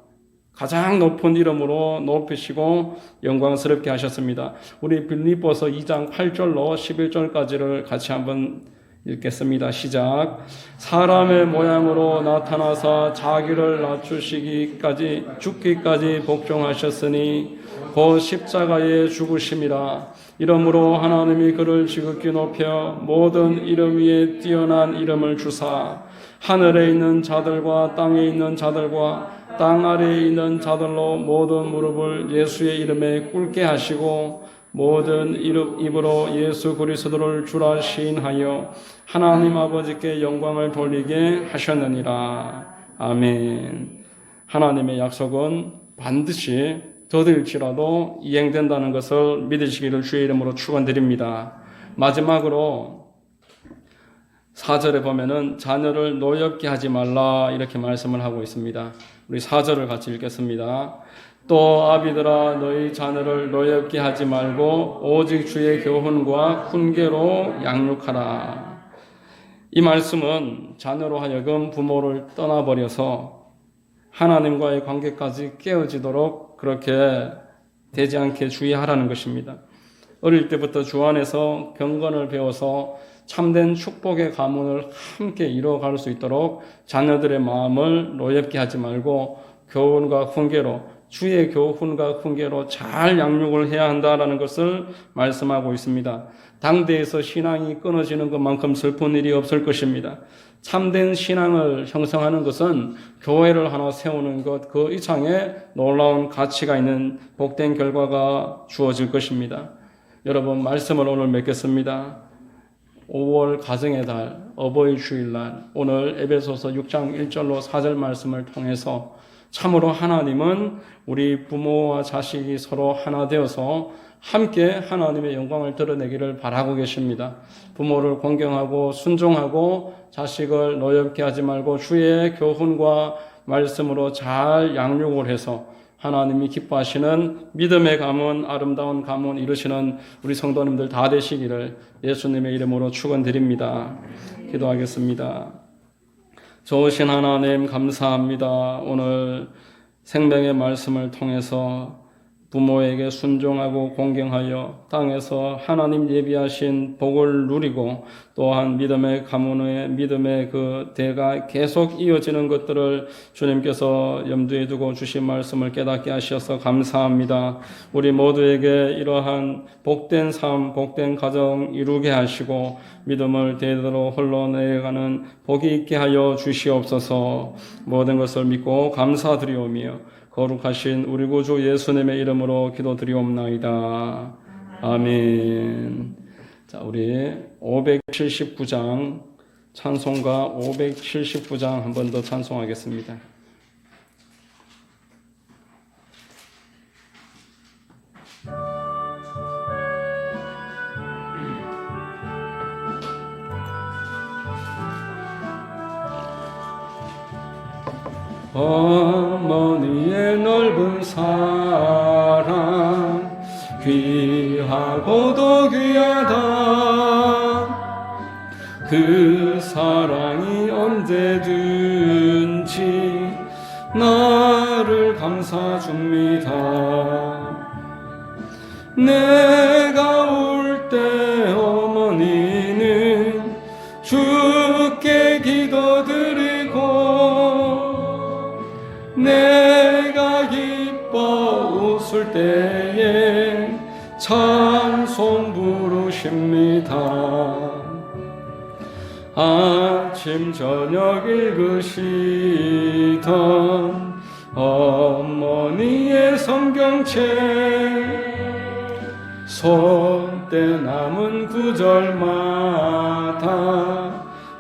가장 높은 이름으로 높이시고 영광스럽게 하셨습니다. 우리 빌립보서 2장 8절로 11절까지를 같이 한번 읽겠습니다. 시작. 사람의 모양으로 나타나사 자기를 낮추시기까지 죽기까지 복종하셨으니 곧 십자가에 죽으심이라. 이러므로 하나님이 그를 지극히 높여 모든 이름 위에 뛰어난 이름을 주사 하늘에 있는 자들과 땅에 있는 자들과 땅 아래에 있는 자들로 모든 무릎을 예수의 이름에 꿇게 하시고 모든 입으로 예수 그리스도를 주라 시인하여 하나님 아버지께 영광을 돌리게 하셨느니라. 아멘. 하나님의 약속은 반드시 더딜지라도 이행된다는 것을 믿으시기를 주의 이름으로 축원드립니다. 마지막으로 4절에 보면은 자녀를 노엽게 하지 말라 이렇게 말씀을 하고 있습니다. 우리 4절을 같이 읽겠습니다. 또 아비들아 너희 자녀를 노엽게 하지 말고 오직 주의 교훈과 훈계로 양육하라. 이 말씀은 자녀로 하여금 부모를 떠나버려서 하나님과의 관계까지 깨어지도록 그렇게 되지 않게 주의하라는 것입니다. 어릴 때부터 주 안에서 경건을 배워서 참된 축복의 가문을 함께 이루어갈 수 있도록 자녀들의 마음을 노엽게 하지 말고 교훈과 훈계로 주의 교훈과 훈계로 잘 양육을 해야 한다라는 것을 말씀하고 있습니다. 당대에서 신앙이 끊어지는 것만큼 슬픈 일이 없을 것입니다. 참된 신앙을 형성하는 것은 교회를 하나 세우는 것, 그 이상의 놀라운 가치가 있는 복된 결과가 주어질 것입니다. 여러분, 말씀을 오늘 맺겠습니다. 5월 가정의 달, 어버이 주일날, 오늘 에베소서 6장 1절로 4절 말씀을 통해서 참으로 하나님은 우리 부모와 자식이 서로 하나 되어서 함께 하나님의 영광을 드러내기를 바라고 계십니다. 부모를 공경하고 순종하고 자식을 노엽게 하지 말고 주의 교훈과 말씀으로 잘 양육을 해서 하나님이 기뻐하시는 믿음의 가문, 아름다운 가문 이루시는 우리 성도님들 다 되시기를 예수님의 이름으로 축원드립니다. 기도하겠습니다. 좋으신 하나님 감사합니다. 오늘 생명의 말씀을 통해서 부모에게 순종하고 공경하여 땅에서 하나님 예비하신 복을 누리고 또한 믿음의 가문의 믿음의 그 대가 계속 이어지는 것들을 주님께서 염두에 두고 주신 말씀을 깨닫게 하셔서 감사합니다. 우리 모두에게 이러한 복된 삶, 복된 가정 이루게 하시고 믿음을 대대로 흘러내가는 복이 있게 하여 주시옵소서. 모든 것을 믿고 감사드리오며 거룩하신 우리 구주 예수님의 이름으로 기도드리옵나이다. 아멘. 자, 우리 579장 찬송가 579장 한 번 더 찬송하겠습니다. 어머니의 넓은 사랑 귀한 귀하고도 귀하다. 그 사랑이 언제든지 나를 감싸줍니다. 내가 올 때 어머니는 주께 기도드리고, 내가 기뻐 웃을 때에 찬송 부르십니다. 아침 저녁 읽으시던 어머니의 성경책, 손때 남은 구절마다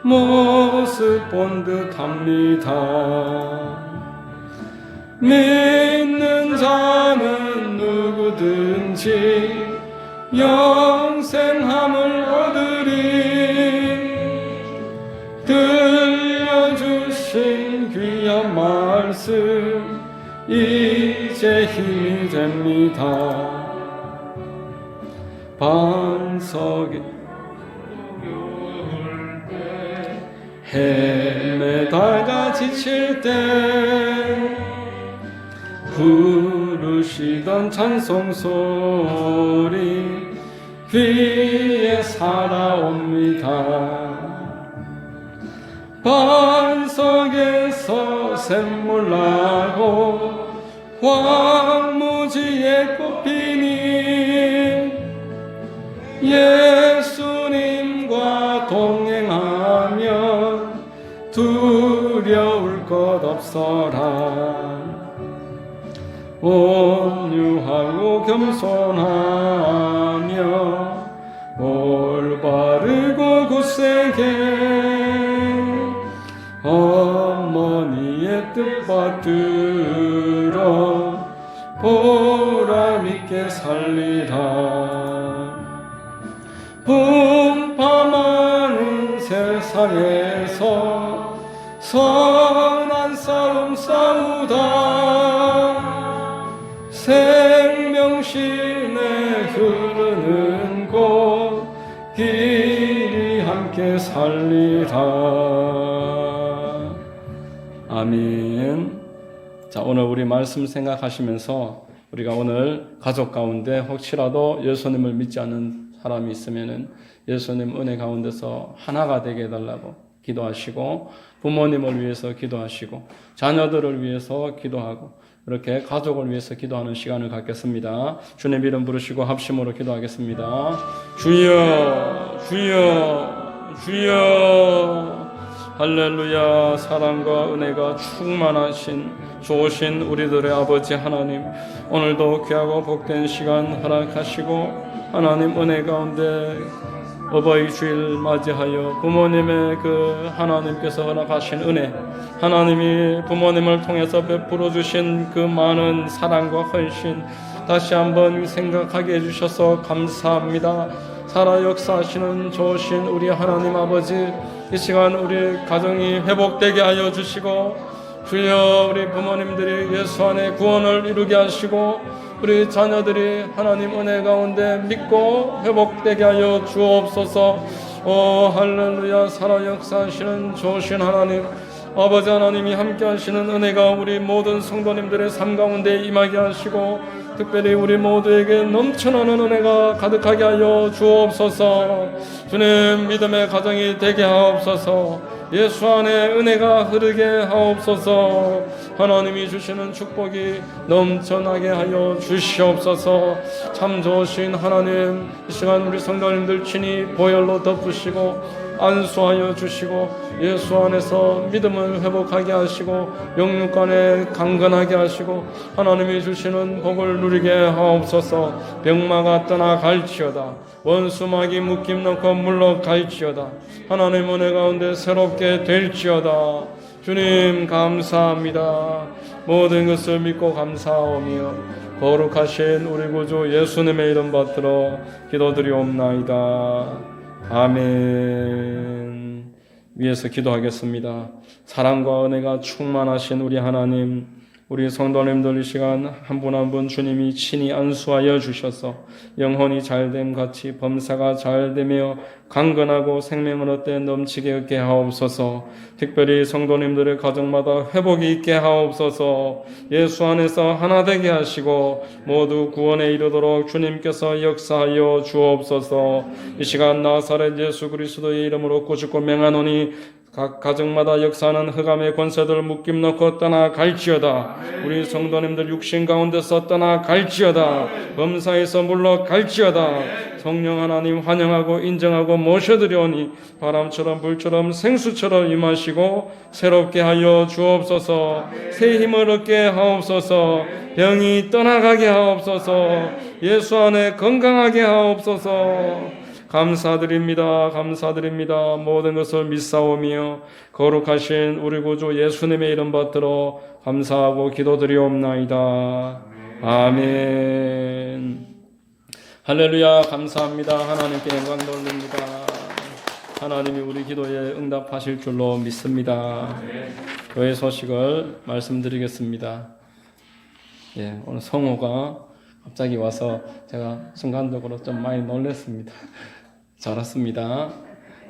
모습 본 듯합니다. 믿는 자는 누구든지 영생함을 얻으리. 들려주신 귀한 말씀 이제 힘이 됩니다. 반석에 헤매다가 지칠 때 부르시던 찬송 소리 귀에 살아옵니다. 반석에서 샘물 나고 황무지에 꽃피니 예수님과 동행하면 두려울 것 없어라. 온유하고 겸손하며 올바르고 굳세게 어머니의 뜻 받들어 보람있게 살리라. 분파많은 세상에서 선한 싸움 싸우다 생명신에 흐르는 곳 길이 함께 살리라. 아멘. 자, 오늘 우리 말씀 생각하시면서 우리가 오늘 가족 가운데 혹시라도 예수님을 믿지 않는 사람이 있으면은 예수님 은혜 가운데서 하나가 되게 해달라고 기도하시고, 부모님을 위해서 기도하시고, 자녀들을 위해서 기도하고, 이렇게 가족을 위해서 기도하는 시간을 갖겠습니다. 주님 이름 부르시고 합심으로 기도하겠습니다. 주여, 주여, 주여. 할렐루야. 사랑과 은혜가 충만하신 좋으신 우리들의 아버지 하나님, 오늘도 귀하고 복된 시간 허락하시고 하나님 은혜 가운데 어버이 주일 맞이하여 부모님의 그 하나님께서 허락하신 은혜, 하나님이 부모님을 통해서 베풀어 주신 그 많은 사랑과 헌신 다시 한번 생각하게 해주셔서 감사합니다. 살아 역사하시는 좋으신 우리 하나님 아버지, 이 시간 우리 가정이 회복되게 하여 주시고, 주여 우리 부모님들이 예수 안에 구원을 이루게 하시고, 우리 자녀들이 하나님 은혜 가운데 믿고 회복되게 하여 주옵소서. 오 할렐루야. 살아 역사하시는 좋으신 하나님 아버지 하나님이 함께 하시는 은혜가 우리 모든 성도님들의 삶 가운데 임하게 하시고, 특별히 우리 모두에게 넘쳐나는 은혜가 가득하게 하여 주옵소서. 주님 믿음의 가정이 되게 하옵소서. 예수 안에 은혜가 흐르게 하옵소서. 하나님이 주시는 축복이 넘쳐나게 하여 주시옵소서. 참 좋으신 하나님, 이 시간 우리 성도님들 친히 보혈로 덮으시고 안수하여 주시고, 예수 안에서 믿음을 회복하게 하시고 영육간에 강건하게 하시고 하나님이 주시는 복을 누리게 하옵소서. 병마가 떠나갈지어다. 원수막이 묶임 넣고 물러갈지어다. 하나님 은혜 가운데 새롭게 될지어다. 주님 감사합니다. 모든 것을 믿고 감사하오며 거룩하신 우리 구주 예수님의 이름 받들어 기도드리옵나이다. 아멘. 위에서 기도하겠습니다. 사랑과 은혜가 충만하신 우리 하나님, 우리 성도님들 이 시간 한 분 한 분 주님이 친히 안수하여 주셔서 영혼이 잘됨 같이 범사가 잘되며 강건하고 생명을 얻되 넘치게 얻게 하옵소서. 특별히 성도님들의 가정마다 회복이 있게 하옵소서. 예수 안에서 하나 되게 하시고 모두 구원에 이르도록 주님께서 역사하여 주옵소서. 이 시간 나사렛 예수 그리스도의 이름으로 꾸짖고 명하노니 각 가정마다 역사하는 흑암의 권세들 묶임 놓고 떠나갈지어다. 우리 성도님들 육신 가운데서 떠나갈지어다. 범사에서 물러갈지어다. 성령 하나님 환영하고 인정하고 모셔드려오니 바람처럼 불처럼 생수처럼 임하시고 새롭게 하여 주옵소서. 새 힘을 얻게 하옵소서. 병이 떠나가게 하옵소서. 예수 안에 건강하게 하옵소서. 감사드립니다. 감사드립니다. 모든 것을 믿사오며 거룩하신 우리 구주 예수님의 이름 받들어 감사하고 기도드리옵나이다. 아멘. 할렐루야. 감사합니다. 하나님께 영광 돌립니다. 하나님이 우리 기도에 응답하실 줄로 믿습니다. 교회 소식을 말씀드리겠습니다. 오늘 성호가 갑자기 와서 제가 순간적으로 좀 많이 놀랐습니다. 잘 왔습니다.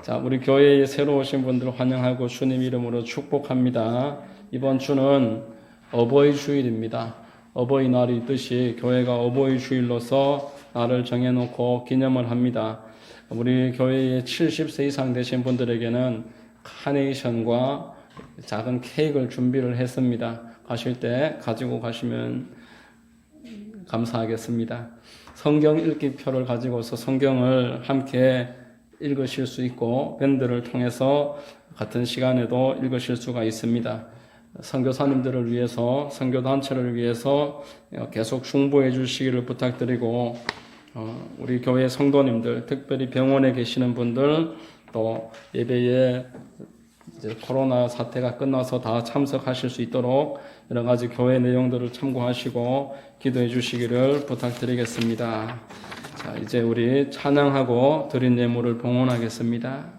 자, 우리 교회에 새로 오신 분들 환영하고 주님 이름으로 축복합니다. 이번 주는 어버이 주일입니다. 어버이날이 있듯이 교회가 어버이 주일로서 날을 정해놓고 기념을 합니다. 우리 교회에 70세 이상 되신 분들에게는 카네이션과 작은 케이크를 준비를 했습니다. 가실 때 가지고 가시면 감사하겠습니다. 성경 읽기표를 가지고서 성경을 함께 읽으실 수 있고 밴드를 통해서 같은 시간에도 읽으실 수가 있습니다. 선교사님들을 위해서 선교단체를 위해서 계속 중보해 주시기를 부탁드리고 우리 교회 성도님들 특별히 병원에 계시는 분들 또 예배에 이제 코로나 사태가 끝나서 다 참석하실 수 있도록 여러 가지 교회 내용들을 참고하시고 기도해 주시기를 부탁드리겠습니다. 자, 이제 우리 찬양하고 드린 예물을 봉헌하겠습니다.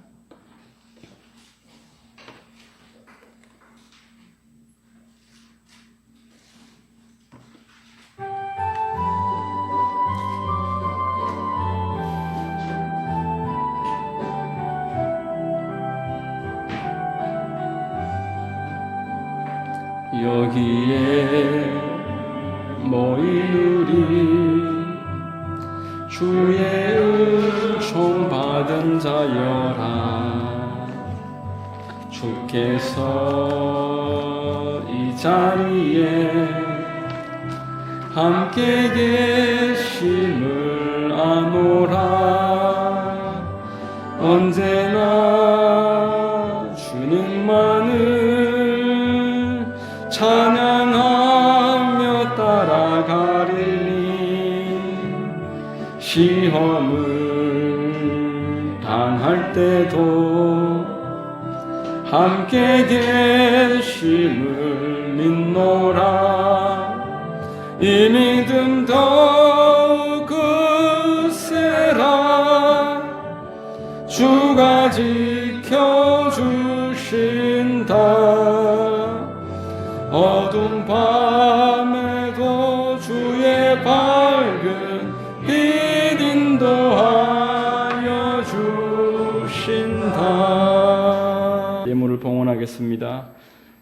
여기에 모인 우리 주의 은총 받은 자여라. 주께서 이 자리에 함께 계심을 아노라. 언제나 주님만을 찬양하며 따라가리니 시험을 당할 때도 함께 계심을 믿노라. 이 믿음 더욱 굳세라. 주가 지켜주신다. 어두운 밤에도 주의 밝은 빛 인도하여 주신다. 예물을 봉헌하겠습니다.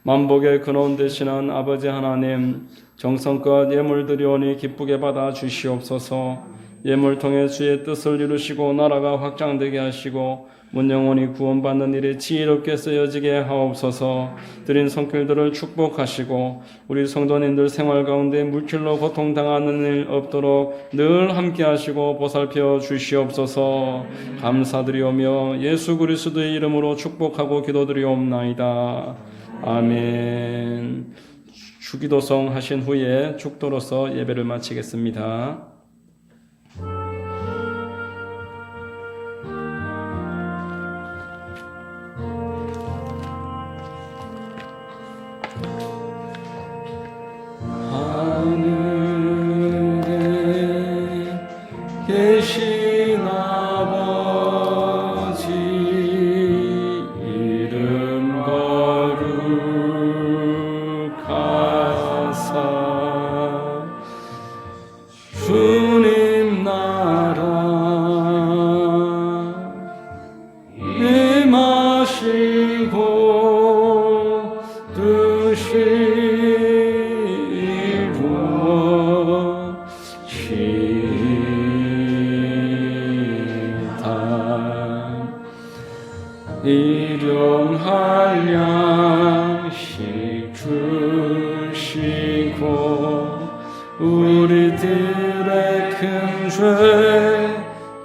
만복의 근원 되시는 아버지 하나님, 정성껏 예물 드리오니 기쁘게 받아 주시옵소서. 예물 통해 주의 뜻을 이루시고 나라가 확장되게 하시고 문영혼이 구원받는 일에 지혜롭게 쓰여지게 하옵소서. 드린 손길들을 축복하시고 우리 성도님들 생활 가운데 물질로 고통당하는 일 없도록 늘 함께 하시고 보살펴 주시옵소서. 감사드리오며 예수 그리스도의 이름으로 축복하고 기도드리옵나이다. 아멘. 주기도송 하신 후에 축도로서 예배를 마치겠습니다. 계신 아버지 이름 거룩하사 이루어지다. 일용할 양식 주시고 우리들의 큰 죄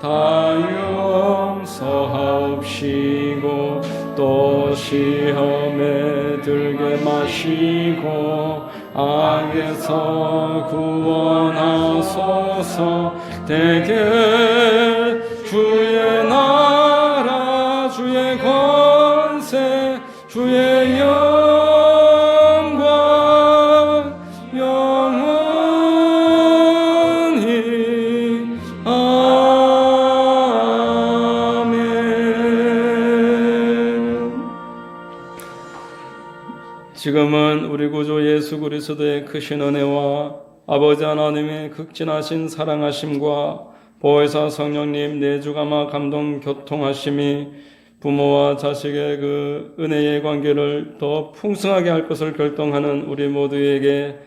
다 용서하옵시고 또 시험에 들게 마시고 악에서 구원하소서. 대개 주의 나라 주의 권세 주의 영광 영원히 아멘. 지금은 우리 구주 예수 그리스도의 크신 은혜와 아버지 하나님의 극진하신 사랑하심과 보혜사 성령님 내주가마 감동 교통하심이 부모와 자식의 그 은혜의 관계를 더 풍성하게 할 것을 결정하는 우리 모두에게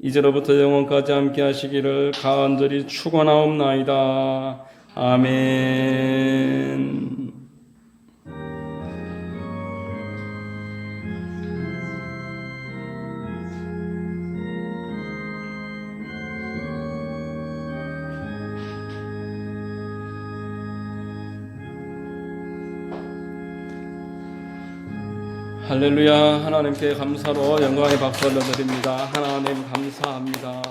이제로부터 영원까지 함께 하시기를 간절히 축원하옵나이다. 아멘. 할렐루야. 하나님께 감사로 영광의 박수 올려드립니다. 하나님 감사합니다.